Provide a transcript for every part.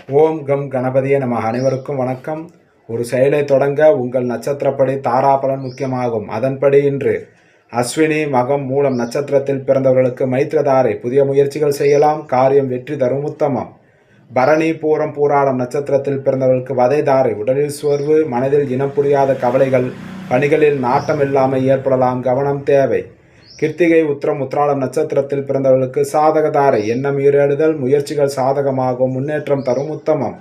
ஓம் come கணபதியே நம. அனைவருக்கும் வணக்கம். ஒரு செயலை தொடங்க உங்கள் நட்சத்திரப்படி தாராபலன் முக்கியமாகும். அதன்படி இன்று அஸ்வினி மகம் மூலம் நட்சத்திரத்தில் பிறந்தவர்களுக்கு மைத்திரதாரை புதிய முயற்சிகள் செய்யலாம், காரியம் வெற்றி தரும் உத்தமம். பரணி பூரம் பூராடம் நட்சத்திரத்தில் பிறந்தவர்களுக்கு வதைதாரை உடலில் சோர்வு, மனதில் இனம் புரியாத கவலைகள், பணிகளில் நாட்டம் இல்லாமல் ஏற்படலாம், கவனம் தேவை. கிருத்திகை உத்திரம் உத்திராடம் நட்சத்திரத்தில் பிறந்தவர்களுக்கு சாதகதாரை எண்ணம் ஈரேடுதல், முயற்சிகள் சாதகமாகும், முன்னேற்றம் தரும் உத்தமம்.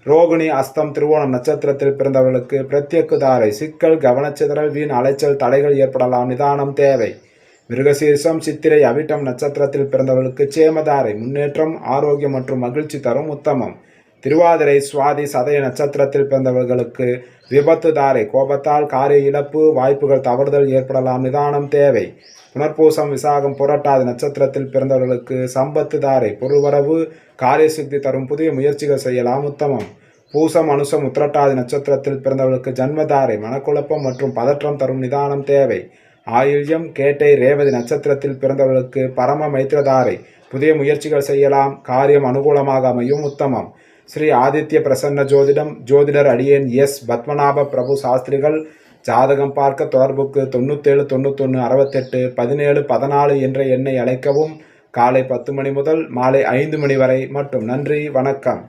ரோகிணி அஸ்தம் திருவோணம் நட்சத்திரத்தில் பிறந்தவர்களுக்கு பிரத்யக்குதாரை சிக்கல், கவனச்சிதறல், வீண் அலைச்சல், தடைகள் ஏற்படலாம், நிதானம் தேவை. மிருகசீர்ஷம் சித்திரை அவிட்டம் நட்சத்திரத்தில் பிறந்தவர்களுக்கு சேமதாரை முன்னேற்றம், ஆரோக்கியம் மற்றும் மகிழ்ச்சி தரும் உத்தமம். திருவாதிரை சுவாதி சதய நட்சத்திரத்தில் பிறந்தவர்களுக்கு விபத்து தாரை கோபத்தால் காரிய இழப்பு, வாய்ப்புகள் தவறுதல் ஏற்படலாம், நிதானம் தேவை. புனர்பூசம் விசாகம் புரட்டாதி நட்சத்திரத்தில் பிறந்தவர்களுக்கு சம்பத்து தாரை பொருள்வரவு, காரிய சித்தி தரும் புதிய முயற்சிகள் செய்யலாம், உத்தமம். பூசம் அனுசம் உத்திரட்டாதி நட்சத்திரத்தில் பிறந்தவர்களுக்கு ஜன்மதாரை மனக்குழப்பம் மற்றும் பதற்றம் தரும், நிதானம் தேவை. ஆயுள்யம் கேட்டை ரேவதி நட்சத்திரத்தில் பிறந்தவர்களுக்கு பரம மைத்திரதாரை புதிய முயற்சிகள் செய்யலாம், காரியம் அனுகூலமாக அமையும், உத்தமம். ஸ்ரீ ஆதித்ய பிரசன்ன ஜோதிடம் ஜோதிடர் அடியேன் எஸ் பத்மநாப பிரபு சாஸ்திரிகள். ஜாதகம் பார்க்க தொடர்புக்கு 97 91 68 17 14 என்ற எண்ணை அழைக்கவும். காலை 10 மணி முதல் மாலை 5 மணி வரை மட்டும். நன்றி, வணக்கம்.